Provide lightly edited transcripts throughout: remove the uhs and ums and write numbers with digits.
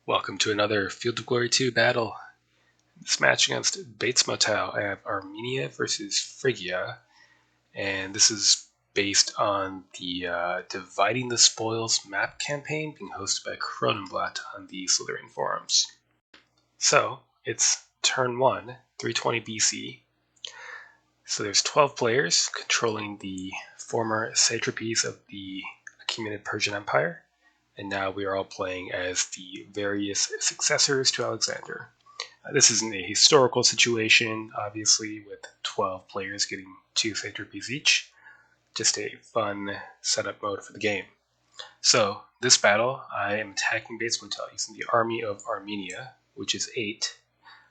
Welcome to another Field of Glory 2 battle. This match against batesmotel, I have Armenia versus Phrygia, and this is based on the Dividing the Spoils map campaign being hosted by Cronenblatt on the Slytherin forums. So, it's turn 1, 320 BC. So there's 12 players controlling the former satrapies of the accumulated Persian Empire, and now we are all playing as the various successors to Alexander. This isn't a historical situation, obviously, with 12 players getting 2 satrapies each. Just a fun setup mode for the game. So, this battle, I am attacking batesmotel using the Army of Armenia, which is 8.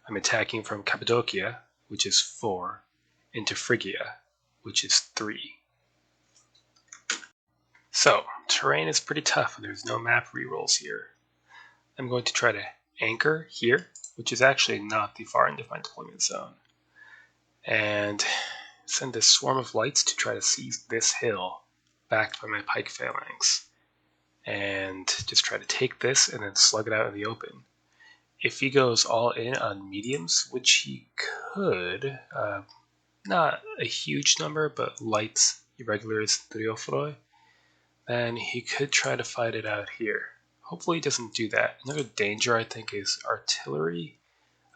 I'm attacking from Kappadokia, which is 4, into Phrygia, which is 3. So, terrain is pretty tough, there's no map rerolls here. I'm going to try to anchor here, which is actually not the far end of my deployment zone, and send a swarm of lights to try to seize this hill backed by my pike phalanx, and just try to take this and then slug it out in the open. If he goes all in on mediums, which he could, not a huge number, but lights, irregulars, thriophoroi, then he could try to fight it out here. Hopefully he doesn't do that. Another danger, I think, is artillery.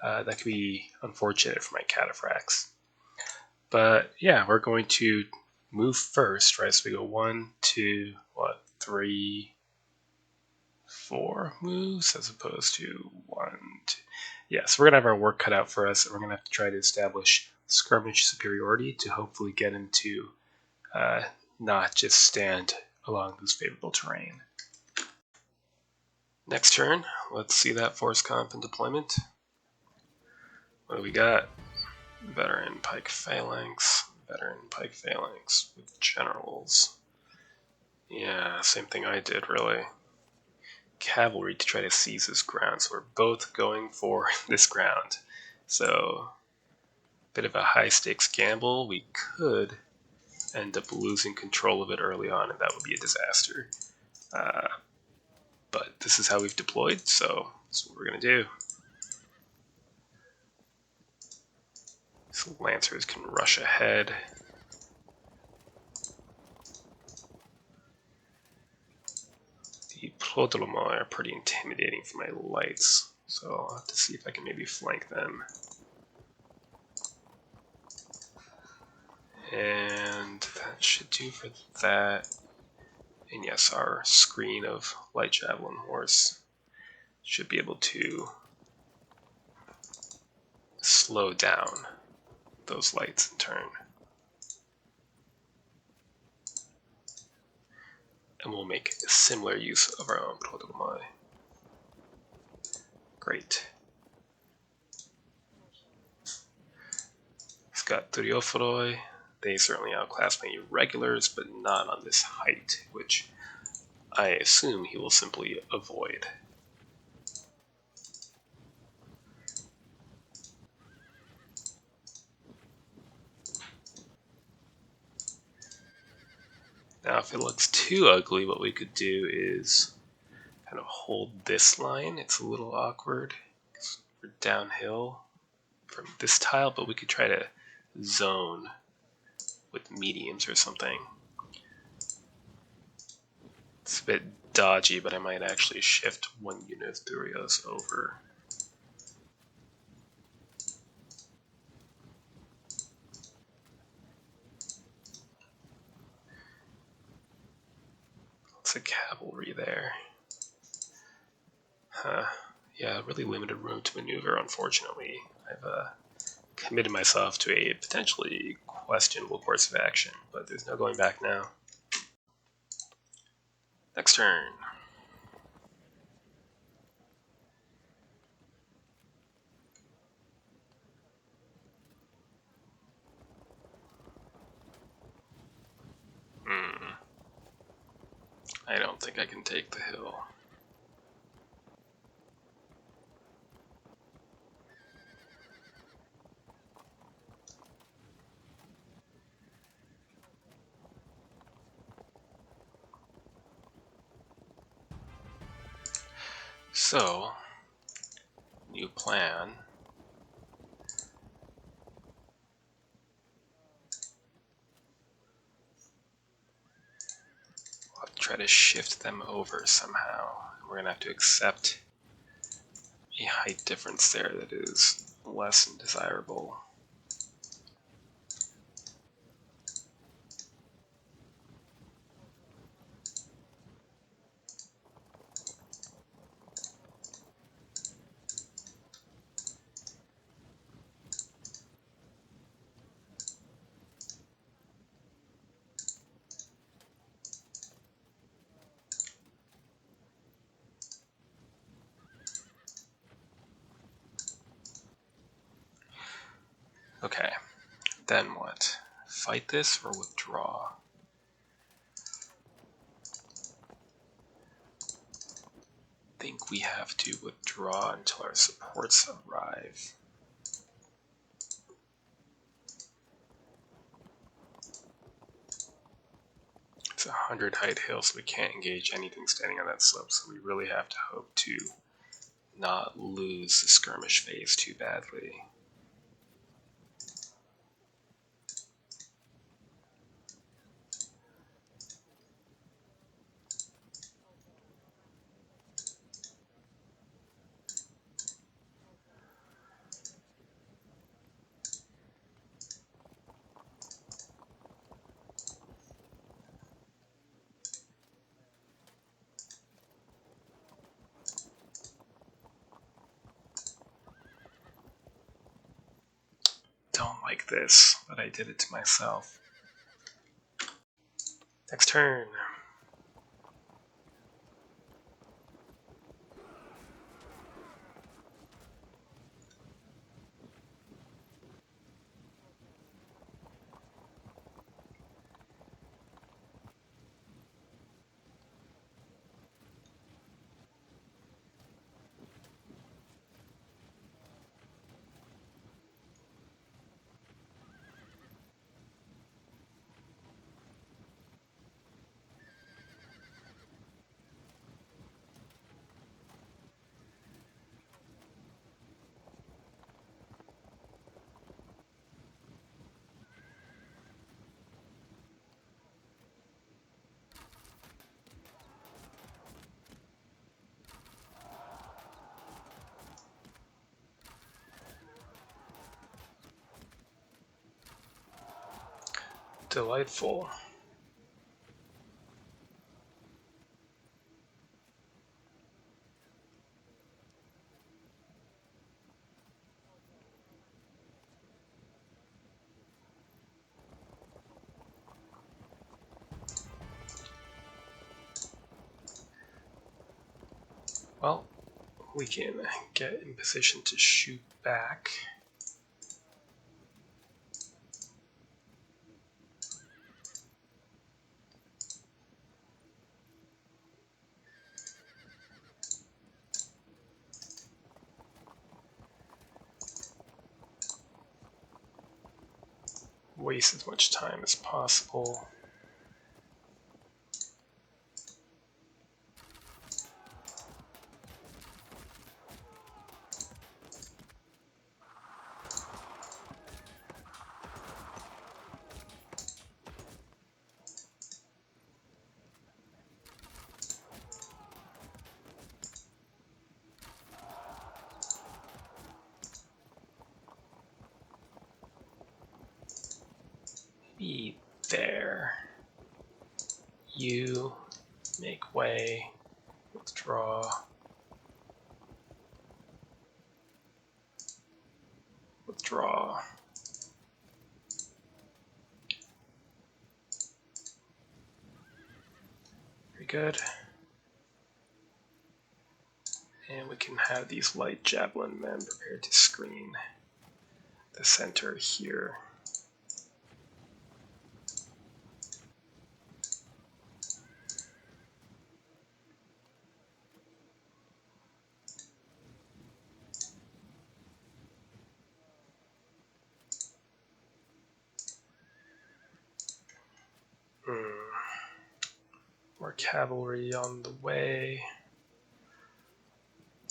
That could be unfortunate for my cataphracts. But yeah, we're going to move first, right? So we go 1, 2, 3, 4 moves as opposed to 1, 2. Yeah, so we're going to have our work cut out for us, and we're going to have to try to establish skirmish superiority to hopefully get him to not just stand along this favorable terrain. Next turn, let's see that force comp and deployment. What do we got? Veteran pike phalanx with generals. Yeah, same thing I did, really. Cavalry to try to seize this ground, so we're both going for this ground. So, bit of a high stakes gamble. We could end up losing control of it early on, and that would be a disaster. But this is how we've deployed, so that's what we're going to do. So Lancers can rush ahead. The Prodromoi are pretty intimidating for my lights, so I'll have to see if I can maybe flank them. And that should do for that. And yes, our screen of light javelin horse should be able to slow down those lights in turn. And we'll make similar use of our own Prodromoi. Great. He's got thriophoroi. They certainly outclass my irregulars, but not on this height, which I assume he will simply avoid. Now, if it looks too ugly, what we could do is kind of hold this line. It's a little awkward because we're downhill from this tile, but we could try to zone with mediums or something. It's a bit dodgy, but I might actually shift one unit of Thurios over. Lots of cavalry there. Yeah, really limited room to maneuver, unfortunately. I've committed myself to a potentially questionable course of action, but there's no going back now. Next turn. I don't think I can take the hill. So, new plan. We'll have to try to shift them over somehow. We're going to have to accept a height difference there that is less than desirable. Okay, then what? Fight this or withdraw? I think we have to withdraw until our supports arrive. It's a 100 height hill, so we can't engage anything standing on that slope, so we really have to hope to not lose the skirmish phase too badly. Don't like this, but I did it to myself. Next turn. Delightful. Well, we can get in position to shoot back. Waste as much time as possible. Be there. You make way, withdraw, withdraw. Very good. And we can have these light javelin men prepared to screen the center here. More cavalry on the way.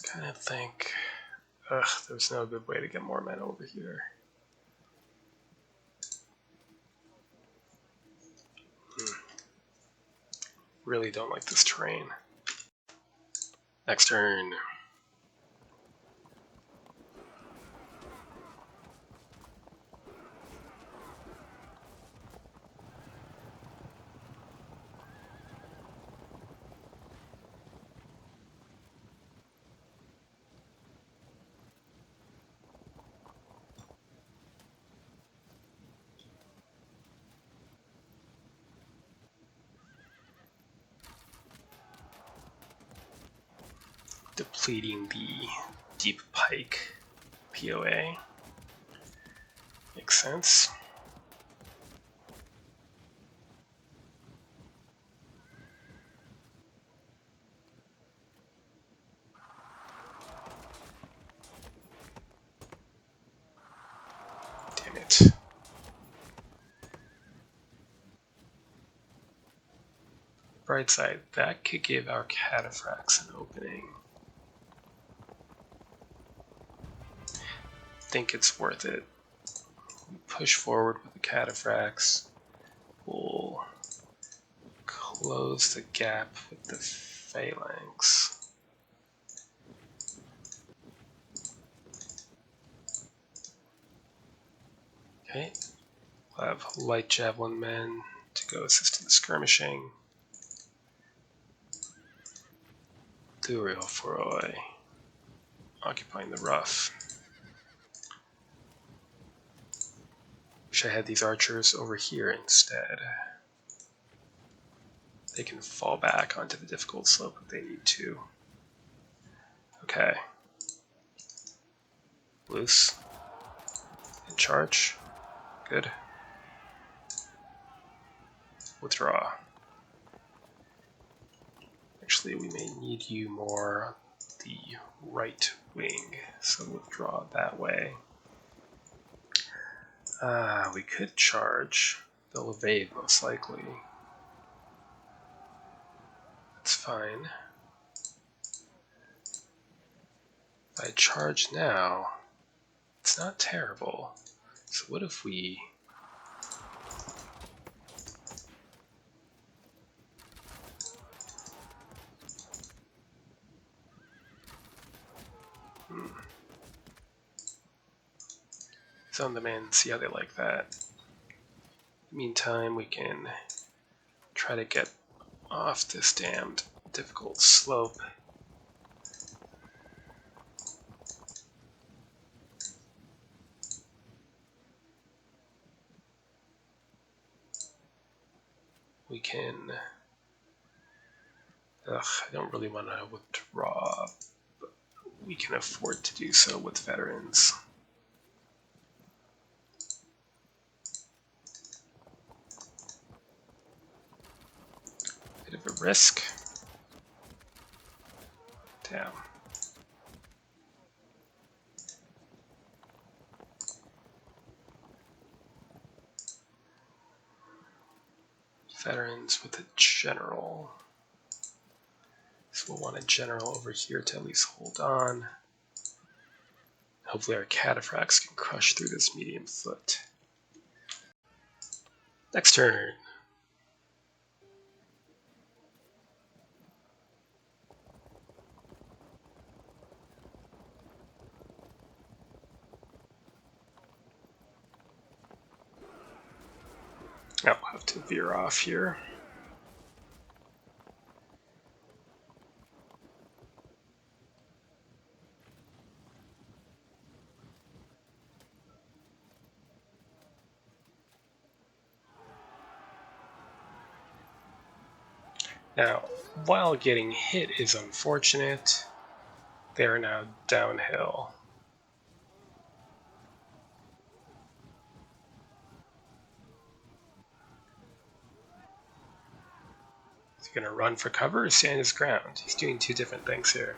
Kind of think Ugh, there's no good way to get more men over here. Really don't like this terrain. Next turn. Depleting the deep pike POA. Makes sense. Damn it. Bright side, that could give our cataphracts an opening. Think it's worth it. We push forward with the cataphracts. We'll close the gap with the phalanx. Okay, we'll have light javelin men to go assist in the skirmishing. Duriel Foroi occupying the rough. Wish I had these archers over here instead. They can fall back onto the difficult slope if they need to. Okay. Loose. And charge. Good. Withdraw. Actually, we may need you more on the right wing, so withdraw that way. We could charge. They'll evade, most likely. That's fine. If I charge now, it's not terrible. So what if we... Zone them in, see how they like that. Meantime, we can try to get off this damned difficult slope. We can... I don't really want to withdraw, but we can afford to do so with veterans. Bit of a risk. Damn. Veterans with a general. So we'll want a general over here to at least hold on. Hopefully our cataphracts can crush through this medium foot. Next turn. I'll have to veer off here. Now, while getting hit is unfortunate, they are now downhill. Is he going to run for cover or stand his ground? He's doing two different things here.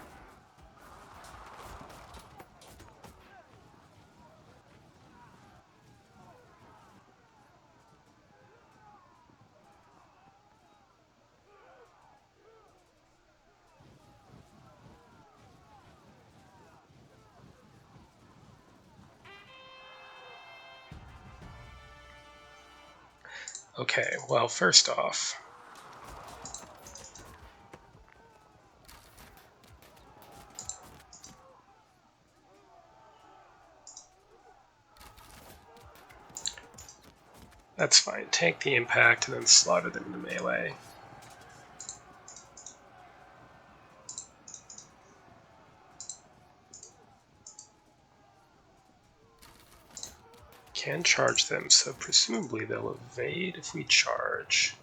Okay, well, first off, that's fine. Take the impact and then slaughter them in the melee. Can charge them, so presumably they'll evade if we charge.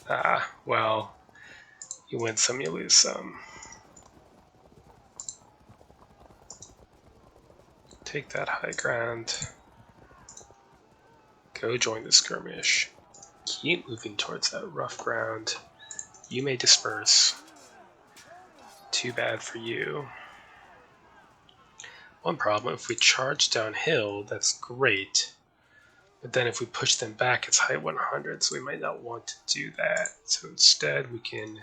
Ah, well, you win some, you lose some. Take that high ground. Go join the skirmish. Keep moving towards that rough ground. You may disperse. Too bad for you. One problem, if we charge downhill, that's great. But then if we push them back, it's height 100, so we might not want to do that. So instead, we can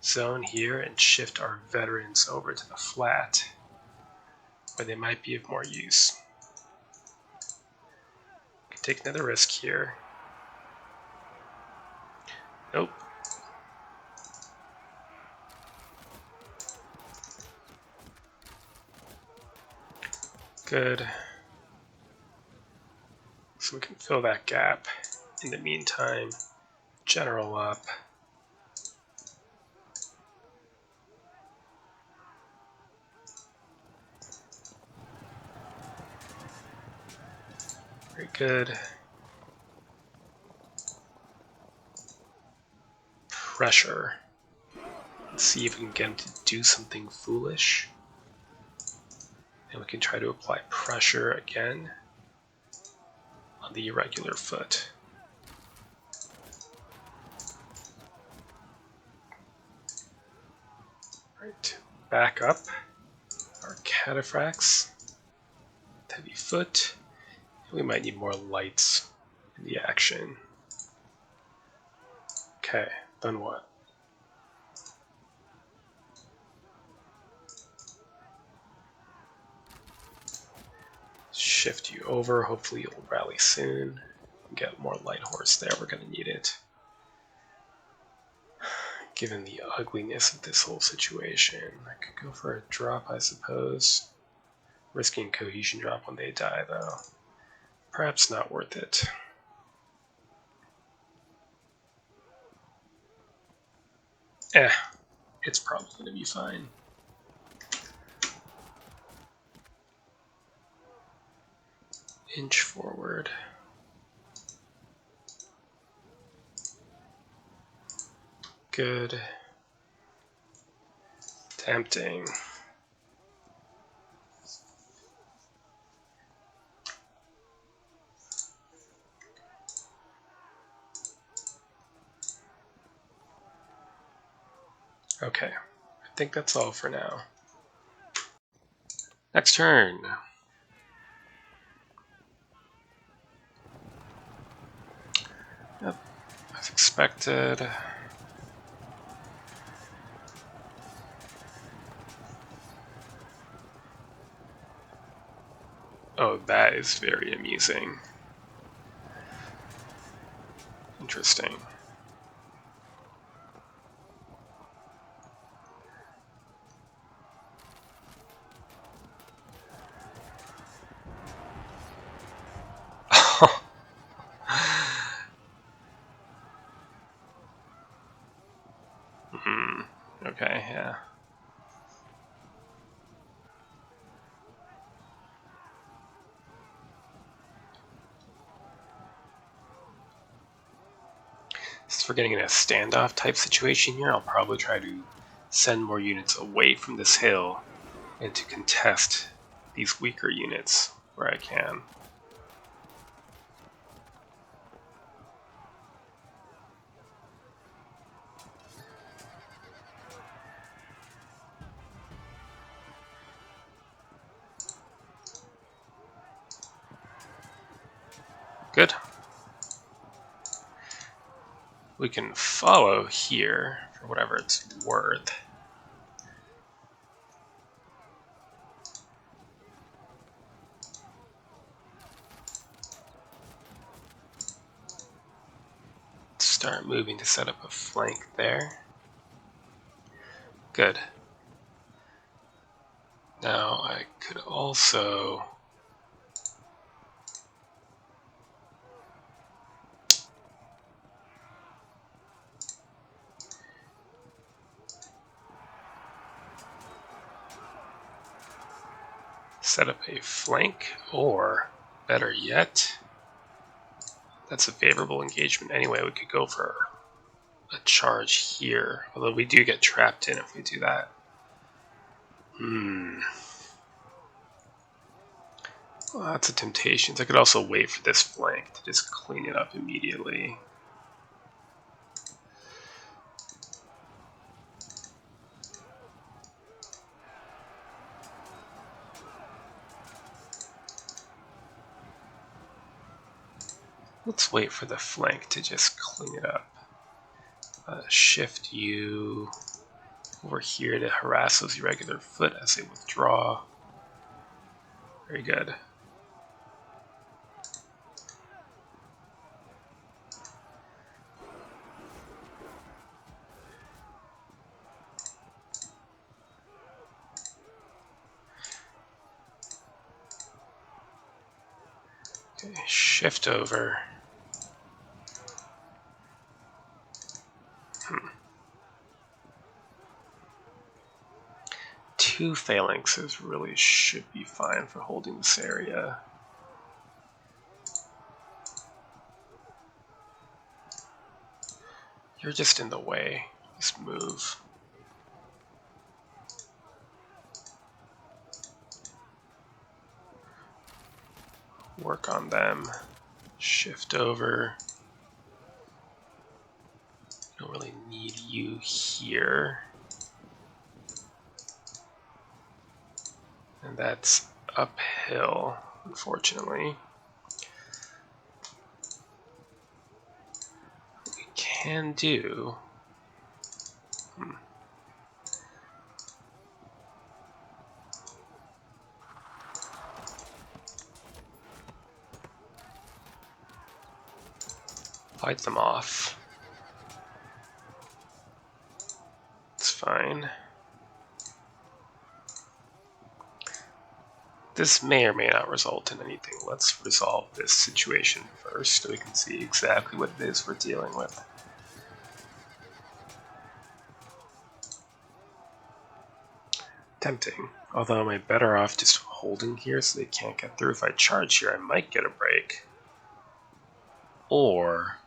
zone here and shift our veterans over to the flat, where they might be of more use. Take another risk here. Nope. Good. So we can fill that gap. In the meantime, general up. Very good. Pressure. Let's see if we can get him to do something foolish. And we can try to apply pressure again on the irregular foot. Right, back up our cataphracts, heavy foot. We might need more lights in the action. Okay, then what? Shift you over, hopefully you'll rally soon. Get more light horse there, we're gonna need it. Given the ugliness of this whole situation, I could go for a drop, I suppose. Risking cohesion drop when they die, though. Perhaps not worth it. It's probably going to be fine. Inch forward. Good. Tempting. Okay, I think that's all for now. Next turn. Yep, as expected. Oh, that is very amusing. Interesting. Okay, yeah. Since we're getting in a standoff type situation here, I'll probably try to send more units away from this hill and to contest these weaker units where I can. Good. We can follow here for whatever it's worth. moving to set up a flank there. Good. Now I could also set up a flank, or better yet, that's a favorable engagement anyway. We could go for a charge here, although we do get trapped in if we do that. Well, that's a temptation. I could also wait for this flank to just clean it up immediately. Let's wait for the flank to just clean it up. Shift you over here to harass those irregular foot as they withdraw. Very good. Okay, shift over. Two phalanxes really should be fine for holding this area. You're just in the way. Just move. Work on them. Shift over. Don't really need you here. And that's uphill, unfortunately. What we can do... fight them off. It's fine. This may or may not result in anything. Let's resolve this situation first so we can see exactly what it is we're dealing with. Tempting. Although am I better off just holding here so they can't get through? If I charge here, I might get a break. Or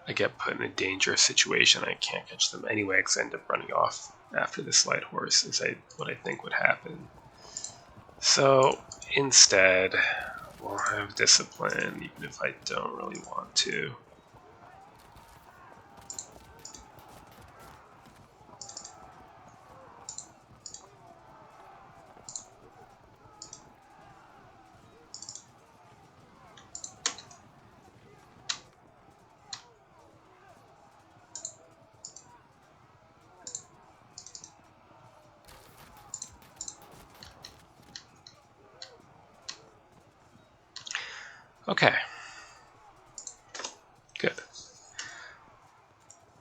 I get put in a dangerous situation. I can't catch them anyway because I end up running off after this light horse, is what I think would happen. So instead, we'll have discipline, even if I don't really want to. Okay. Good.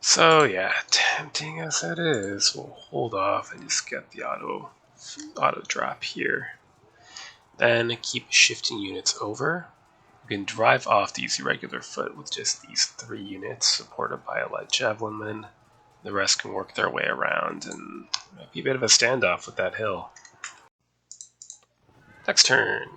So yeah, tempting as that is, we'll hold off and just get the auto drop here. Then keep shifting units over. You can drive off these irregular foot with just these 3 units supported by a light javelinman. The rest can work their way around, and it might be a bit of a standoff with that hill. Next turn.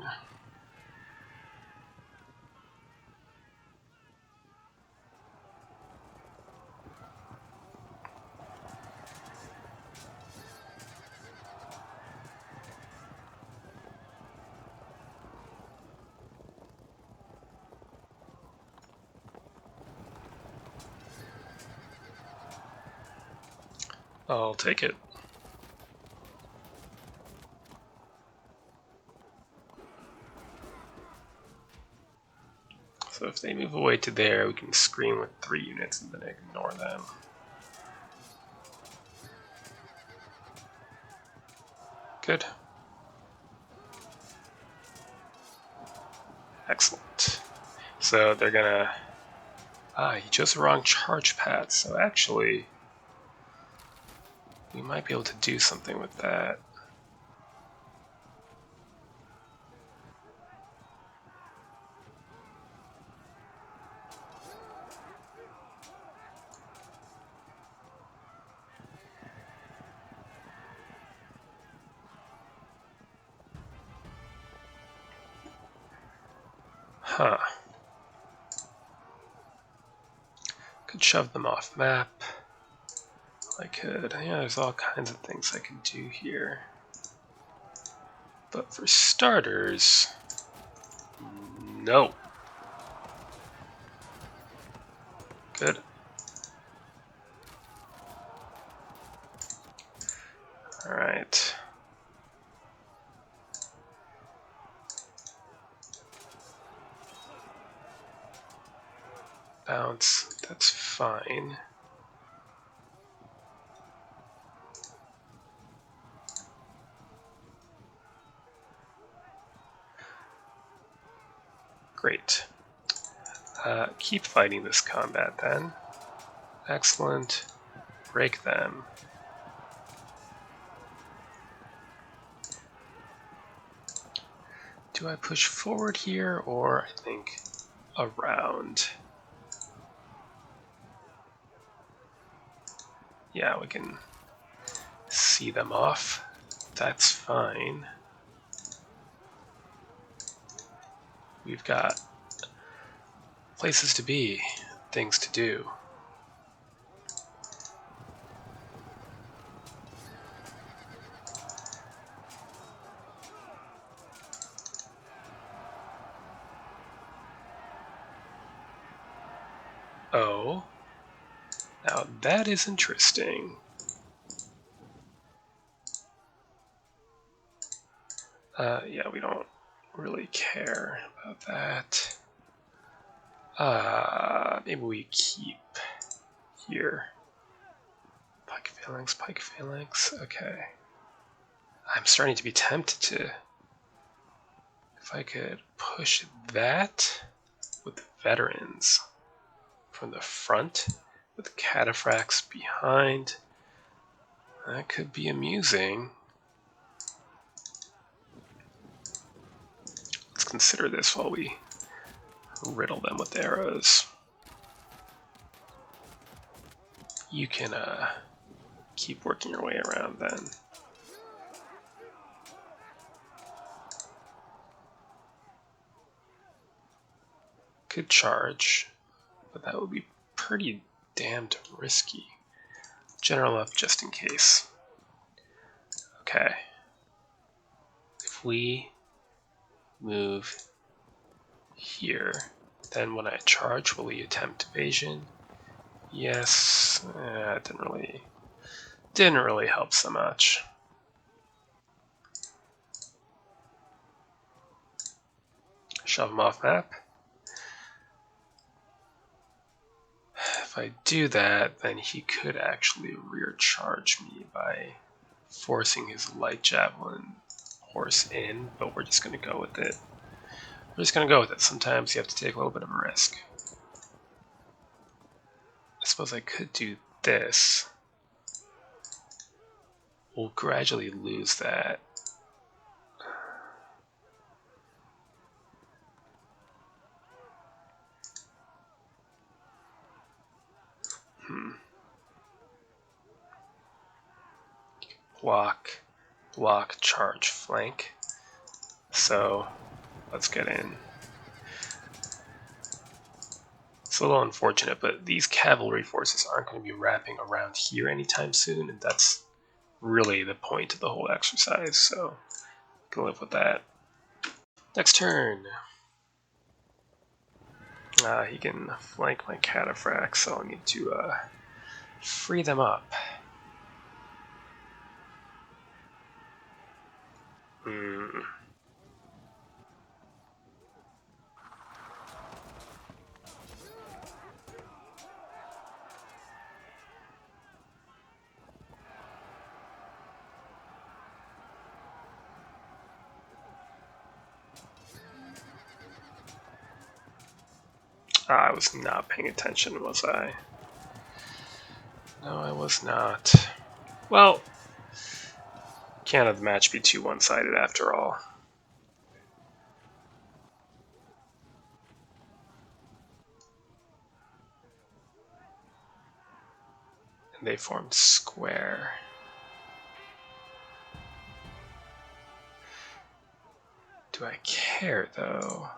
I'll take it. So if they move away to there, we can screen with 3 units and then ignore them. Good. Excellent. So they're gonna He chose the wrong charge path, so actually we might be able to do something with that. Huh. Could shove them off map. I could. Yeah, there's all kinds of things I could do here. But for starters, no. Good. Alright. Bounce. That's fine. Great. Keep fighting this combat then. Excellent. Break them. Do I push forward here, or I think around? Yeah, we can see them off. That's fine. We've got places to be, things to do. Oh, now that is interesting. Yeah, we don't really care about that. Maybe we keep here. Pike phalanx, okay. I'm starting to be tempted to, if I could push that with veterans from the front, with cataphracts behind, that could be amusing. Let's consider this while we riddle them with arrows. You can keep working your way around then. Could charge, but that would be pretty damned risky. General up just in case. Okay. If we move here, then when I charge, will he attempt evasion? Yes. It didn't really help so much. Shove him off map. If I do that, then he could actually rear charge me by forcing his light javelin horse in, but we're just going to go with it. We're just going to go with it. Sometimes you have to take a little bit of a risk. I suppose I could do this. We'll gradually lose that. Block, charge, flank. So let's get in. It's a little unfortunate, but these cavalry forces aren't going to be wrapping around here anytime soon, and that's really the point of the whole exercise, so I can live with that. Next turn. He can flank my cataphracts, so I'll need to free them up. I was not paying attention, was I? No, I was not. Well, can't have the match be too one-sided after all. And they formed square. Do I care, though?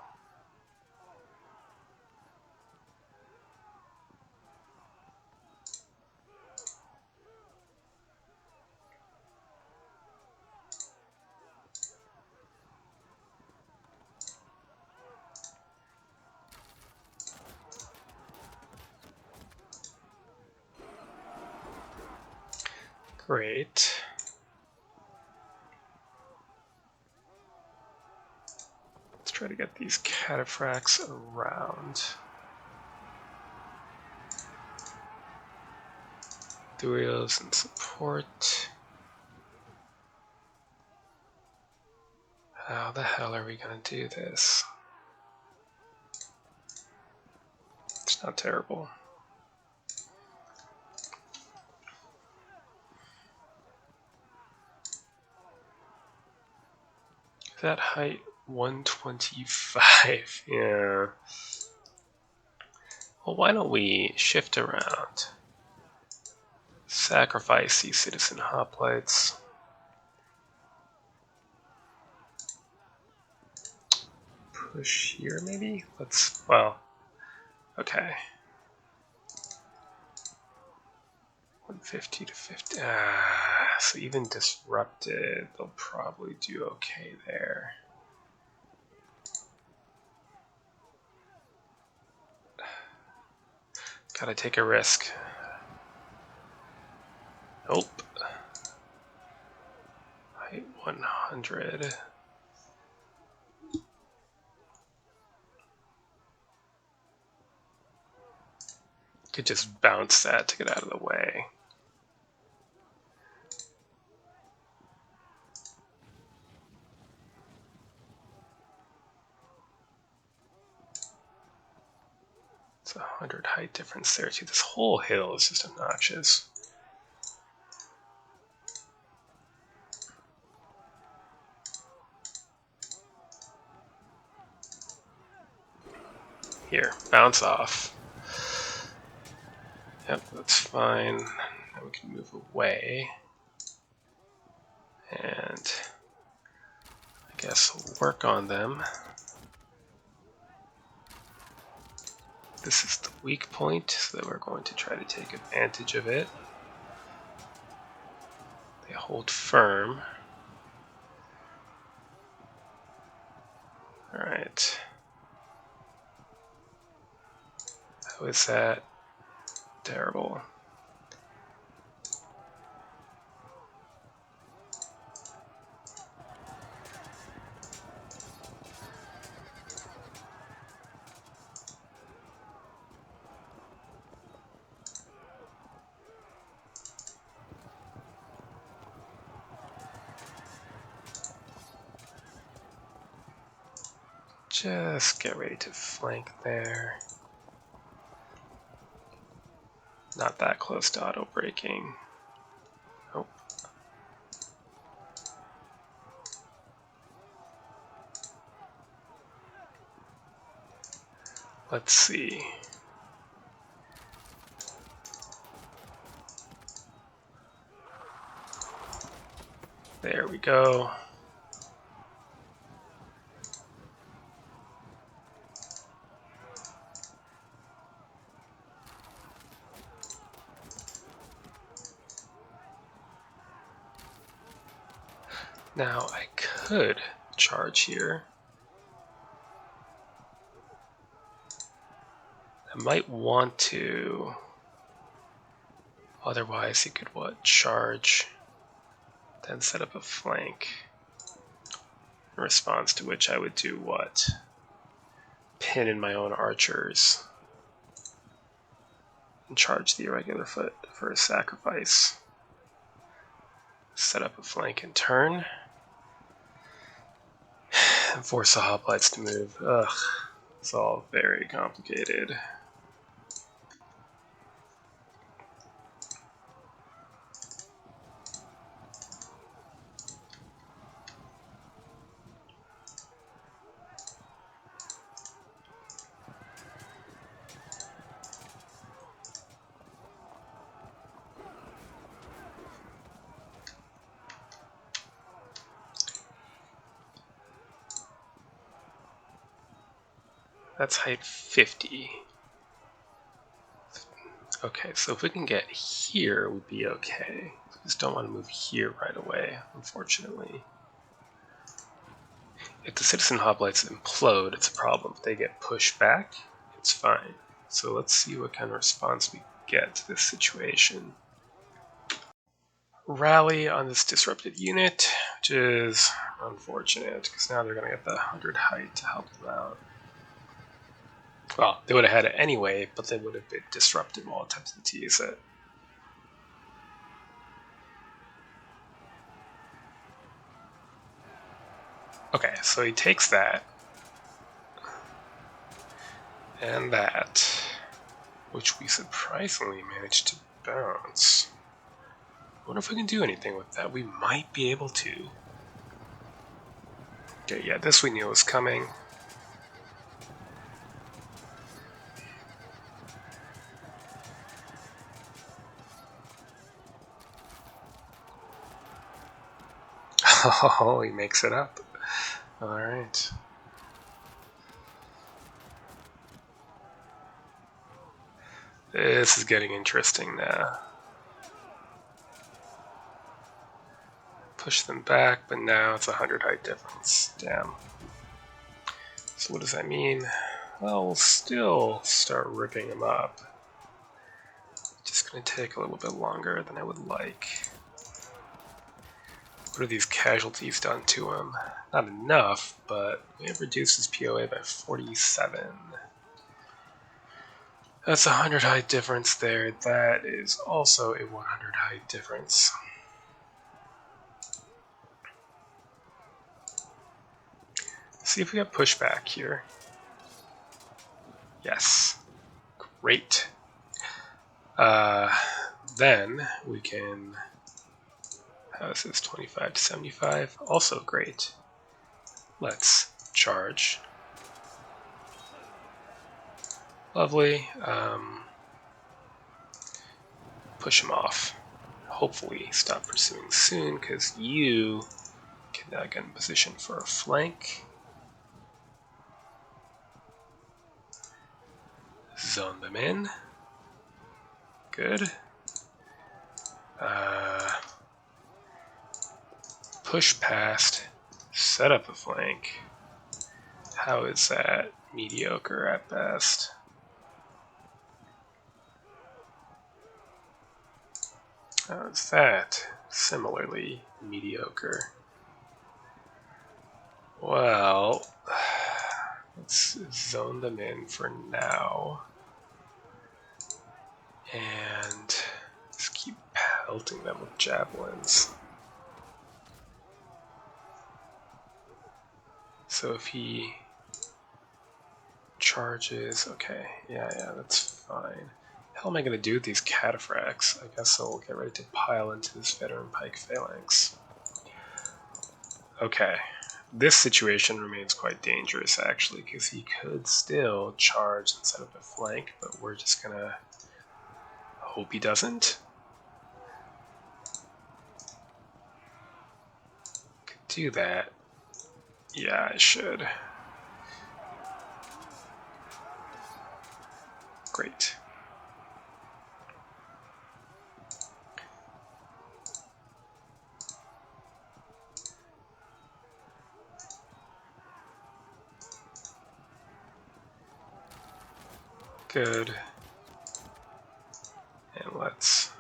Great. Let's try to get these cataphracts around. Duos and support. How the hell are we gonna do this? It's not terrible. That height 125. Yeah. Well, why don't we shift around? Sacrifice these citizen hoplites. Push here, maybe? Let's, well, okay. 150 to 50. So even disrupted, they'll probably do okay there. Gotta take a risk. Nope. Height 100. Could just bounce that to get out of the way. It's 100 height difference there too. This whole hill is just obnoxious. Here, bounce off. Yep, that's fine. Now we can move away. And I guess we'll work on them. This is the weak point, so that we're going to try to take advantage of it. They hold firm. Alright. How is that? Terrible. Just get ready to flank there. Not that close to auto braking. Nope. Let's see. There we go. Now I could charge here. I might want to. Otherwise, he could what? Charge, then set up a flank. In response to which I would do what? Pin in my own archers and charge the irregular foot for a sacrifice. Set up a flank and turn. And force the hoplites to move. Ugh, It's all very complicated. That's height 50. Okay, so if we can get here, we'd be okay. We just don't want to move here right away, unfortunately. If the citizen hoplites implode, it's a problem. If they get pushed back, it's fine. So let's see what kind of response we get to this situation. Rally on this disrupted unit, which is unfortunate, because now they're going to get the 100 height to help them out. Well, they would have had it anyway, but they would have been disrupted while attempting to use it. Okay, so he takes that. And that. Which we surprisingly managed to bounce. I wonder if we can do anything with that. We might be able to. Okay, yeah, this we knew was coming. Oh, he makes it up. Alright. This is getting interesting now. Push them back, but now it's 100 height difference. Damn. So what does that mean? Well, we'll still start ripping them up. Just going to take a little bit longer than I would like. What have these casualties done to him? Not enough, but we have reduced his POA by 47. That's a 100 height difference there. That is also a 100 height difference. See if we have pushback here. Yes. Great. Then we can... How is this? 25 to 75. Also great. Let's charge. Lovely. Push him off. Hopefully stop pursuing soon, because you can now get in position for a flank. Zone them in. Good. Push past. Set up a flank. How is that? Mediocre at best. How is that? Similarly mediocre. Well, let's zone them in for now. And just keep pelting them with javelins. So if he charges, okay, yeah, that's fine. How am I going to do with these cataphracts? I guess I'll get ready to pile into this veteran pike phalanx. Okay, this situation remains quite dangerous actually, because he could still charge and set up a flank, but we're just going to hope he doesn't. Could do that. Yeah, I should. Great. Good. And let's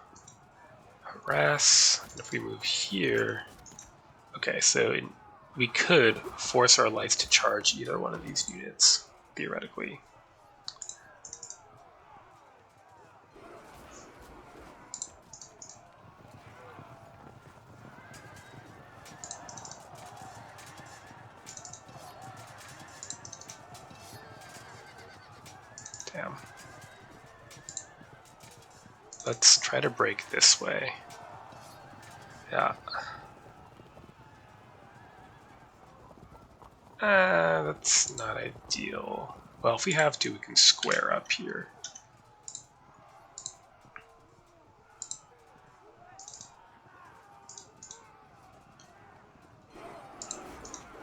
harass. And if we move here, okay, so we could force our lights to charge either one of these units, theoretically. Damn. Let's try to break this way. Yeah. That's not ideal. Well, if we have to, we can square up here.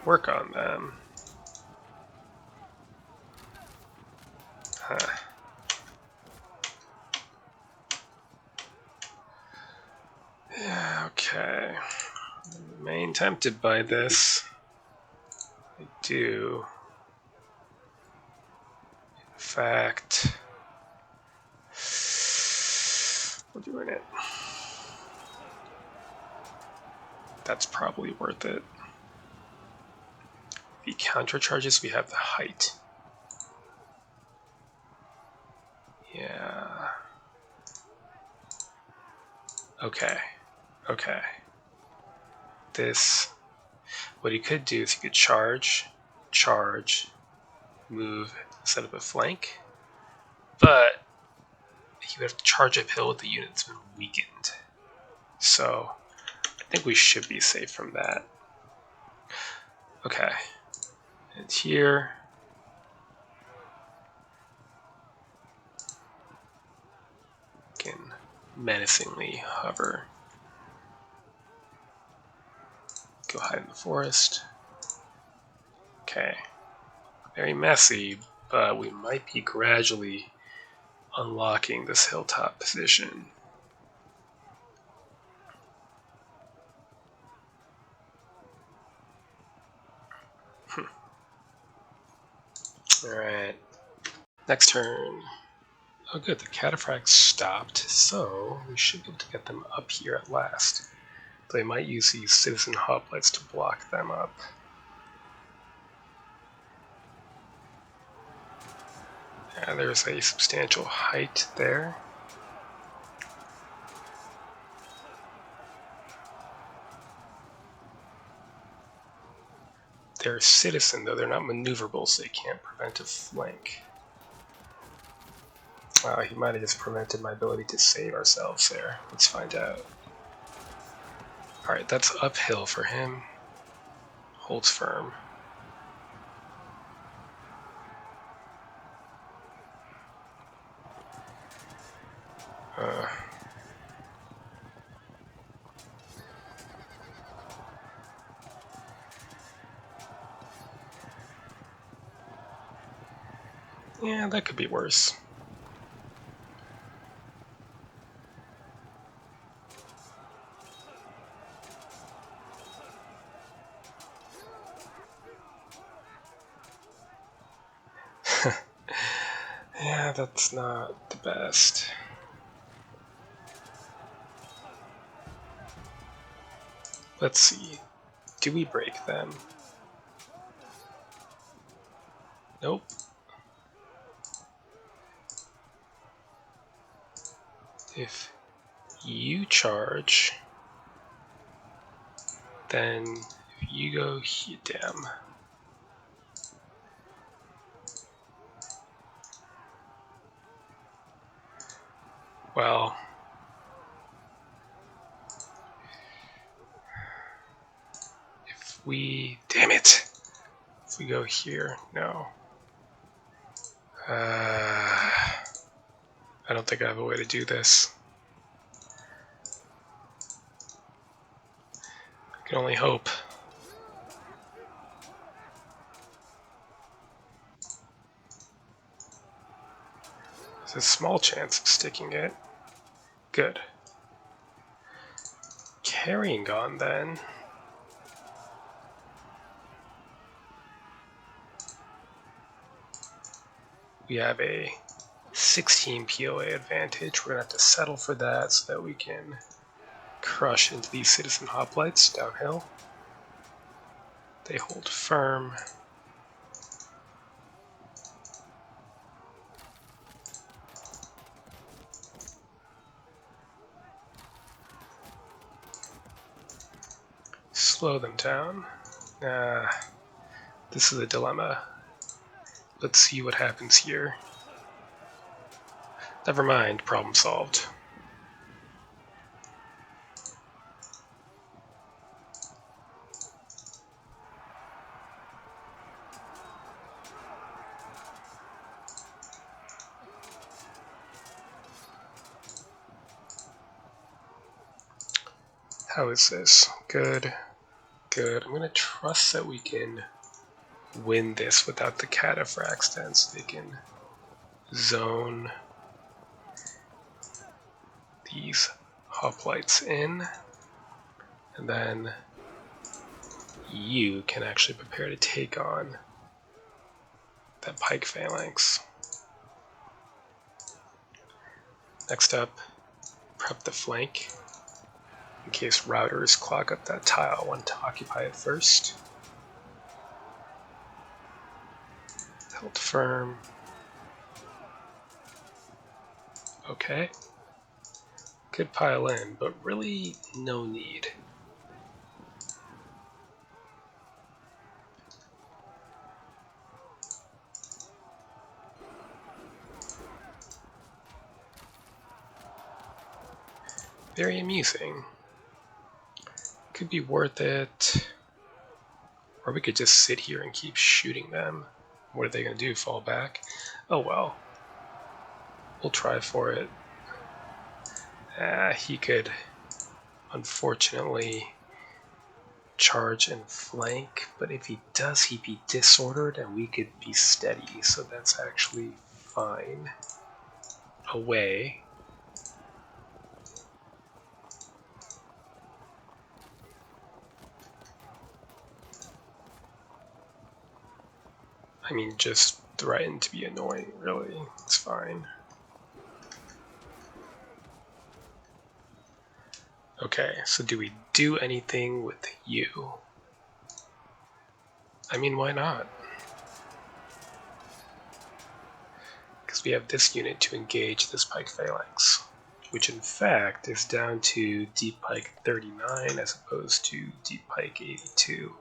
Work on them. Huh. Yeah, okay. I remain tempted by this. I do. In fact, we're doing it. That's probably worth it. The counter charges, we have the height. Yeah. Okay. Okay. This, what he could do is he could charge, move, set up a flank, but he would have to charge uphill with the unit that's been weakened. So I think we should be safe from that. Okay. And here, can menacingly hover. Go hide in the forest. Okay. Very messy, but we might be gradually unlocking this hilltop position. Alright. Next turn. Oh good, the cataphracts stopped, so we should be able to get them up here at last. They might use these citizen hoplites to block them up. Yeah, there's a substantial height there. They're citizen, though. They're not maneuverable, so they can't prevent a flank. Wow, he might have just prevented my ability to save ourselves there. Let's find out. Alright, that's uphill for him. Holds firm. Yeah, that could be worse. Yeah, that's not the best. Let's see. Do we break them? Nope. If you charge, then if you go here, damn. Well, if we, damn it, if we go here, no. I don't think I have a way to do this. I can only hope. There's a small chance of sticking it. Good. Carrying on then. We have a 16 POA advantage. We're going to have to settle for that so that we can crush into these citizen hoplites downhill. They hold firm. Slow them down. This is a dilemma. Let's see what happens here. Never mind, problem solved. How is this? Good. Good. I'm going to trust that we can win this without the cataphracts then, so they can zone these hoplites in. And then you can actually prepare to take on that pike phalanx. Next up, prep the flank in case routers clog up that tile. I want to occupy it first. Held firm. Okay. Could pile in, but really no need. Very amusing. Could be worth it. Or we could just sit here and keep shooting them. What are they going to do? Fall back? Oh well. We'll try for it. He could, unfortunately, charge and flank, but if he does, he'd be disordered and we could be steady, so that's actually fine. Away. I mean, just threaten to be annoying, really. It's fine. Okay, so do we do anything with you? I mean, why not? Because we have this unit to engage this pike phalanx, which in fact is down to deep pike 39 as opposed to deep pike 82.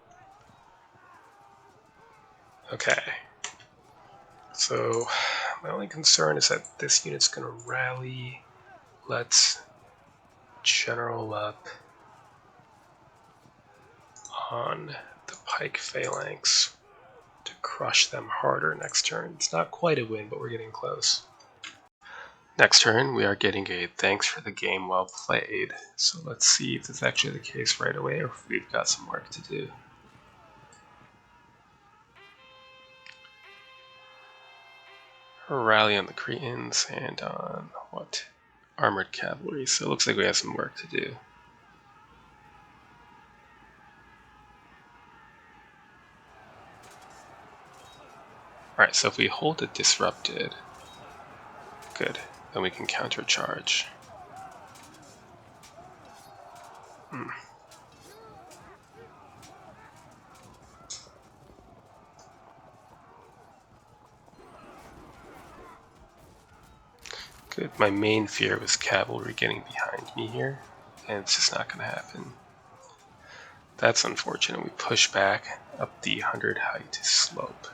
Okay, so my only concern is that this unit's going to rally. Let's general up on the pike phalanx to crush them harder next turn. It's not quite a win, but we're getting close. Next turn, we are getting a thanks for the game well played. So let's see if that's actually the case right away or if we've got some work to do. Rally on the Cretans and on what? Armored cavalry. So it looks like we have some work to do. Alright, so if we hold it disrupted, good, then we can countercharge. Good, my main fear was cavalry getting behind me here, and it's just not going to happen. That's unfortunate. We push back up the 100 height slope.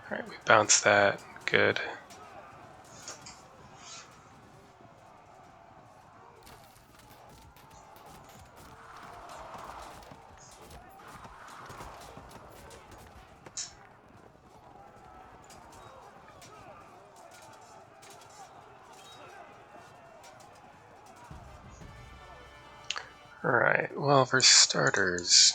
Alright, we bounce that. Good. Alright, well, for starters,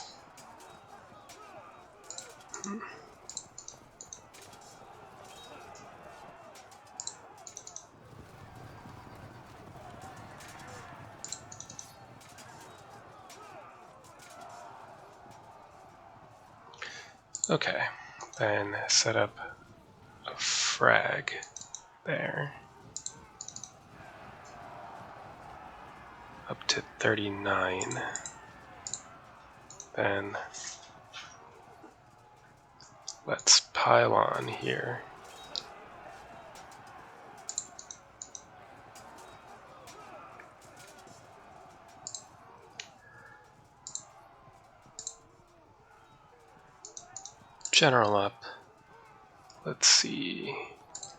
okay, then set up a frag there. Up to 39. Then let's pile on here. General up. Let's see.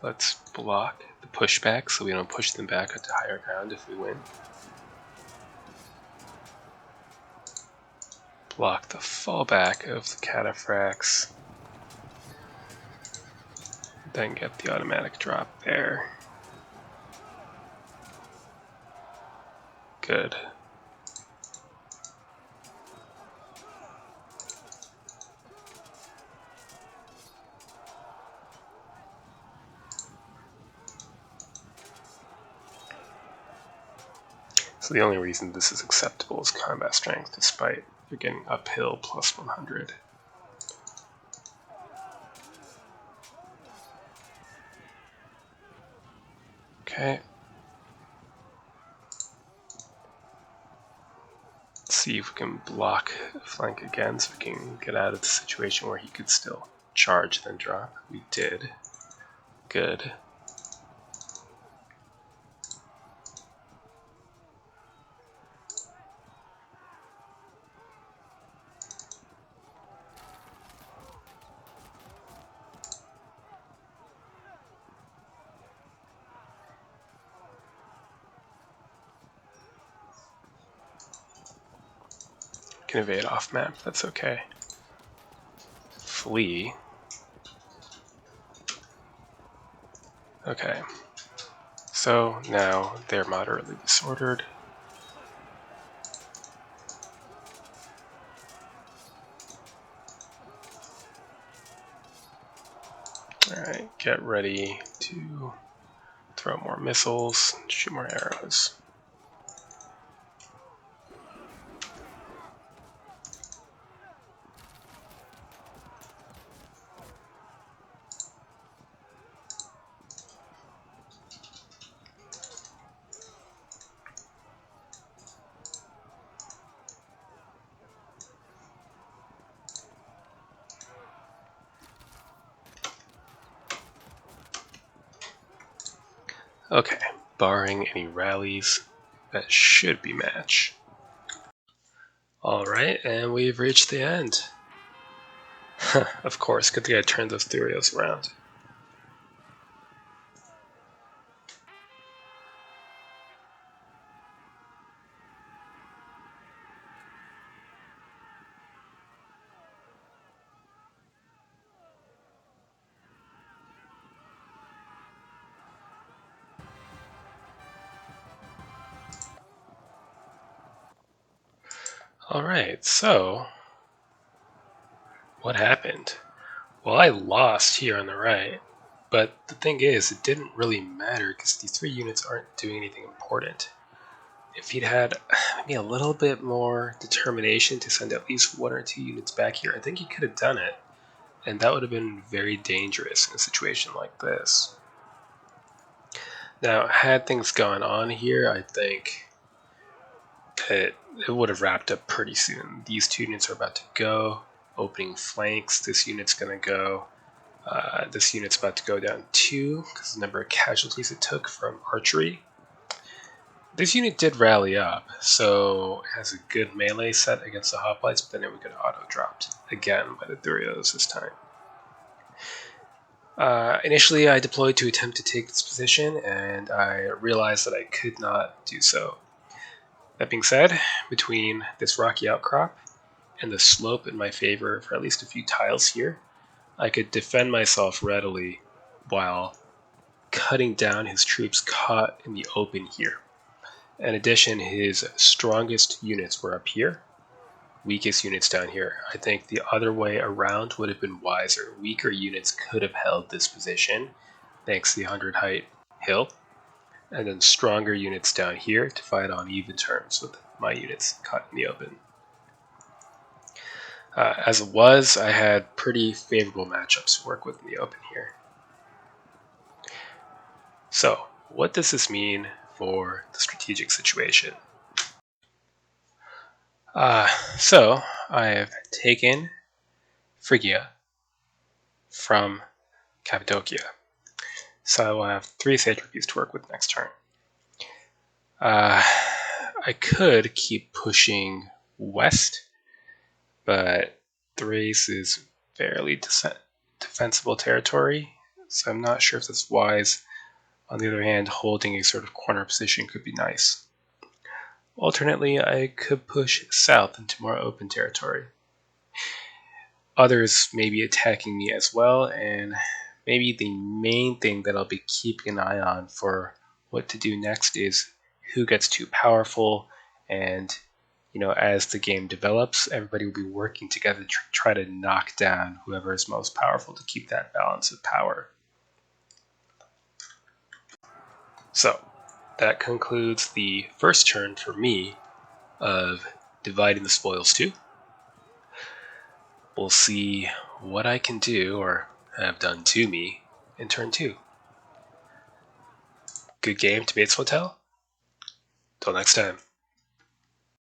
Let's block the pushback so we don't push them back onto higher ground if we win. Block the fallback of the cataphracts. Then get the automatic drop there. Good. So the only reason this is acceptable is combat strength, despite you're getting uphill plus 100. Okay. Let's see if we can block flank again so we can get out of the situation where he could still charge then drop. We did. Good. Can invade off map, that's okay. Flee. Okay. So now they're moderately disordered. Alright, get ready to throw more missiles, shoot more arrows. Okay, barring any rallies, that should be match. Alright, and we've reached the end. Of course, good thing I turned those Thurios around. Alright, so what happened? Well, I lost here on the right, but the thing is, it didn't really matter because these three units aren't doing anything important. If he'd had maybe a little bit more determination to send at least 1 or 2 units back here, I think he could have done it, and that would have been very dangerous in a situation like this. Now, had things gone on here, I think it would have wrapped up pretty soon. These 2 units are about to go, opening flanks. This unit's going to go. This unit's about to go down 2 because of the number of casualties it took from archery. This unit did rally up, so it has a good melee set against the hoplites, but then it would get auto-dropped again by the Thurios this time. Initially, I deployed to attempt to take this position, and I realized that I could not do so. That being said, between this rocky outcrop and the slope in my favor for at least a few tiles here, I could defend myself readily while cutting down his troops caught in the open here. In addition, his strongest units were up here, weakest units down here. I think the other way around would have been wiser. Weaker units could have held this position thanks to the 100 height hill, and then stronger units down here to fight on even terms with my units caught in the open. As it was, I had pretty favorable matchups to work with in the open here. So, what does this mean for the strategic situation? So, I have taken Phrygia from Kappadokia. So I will have 3 Satrapies to work with next turn. I could keep pushing west, but Thrace is fairly defensible territory, so I'm not sure if that's wise. On the other hand, holding a sort of corner position could be nice. Alternately, I could push south into more open territory. Others may be attacking me as well, and maybe the main thing that I'll be keeping an eye on for what to do next is who gets too powerful, and as the game develops, everybody will be working together to try to knock down whoever is most powerful to keep that balance of power. So that concludes the first turn for me of dividing the spoils too. We'll see what I can do or have done to me in turn 2. Good game to Bates Motel. Till next time.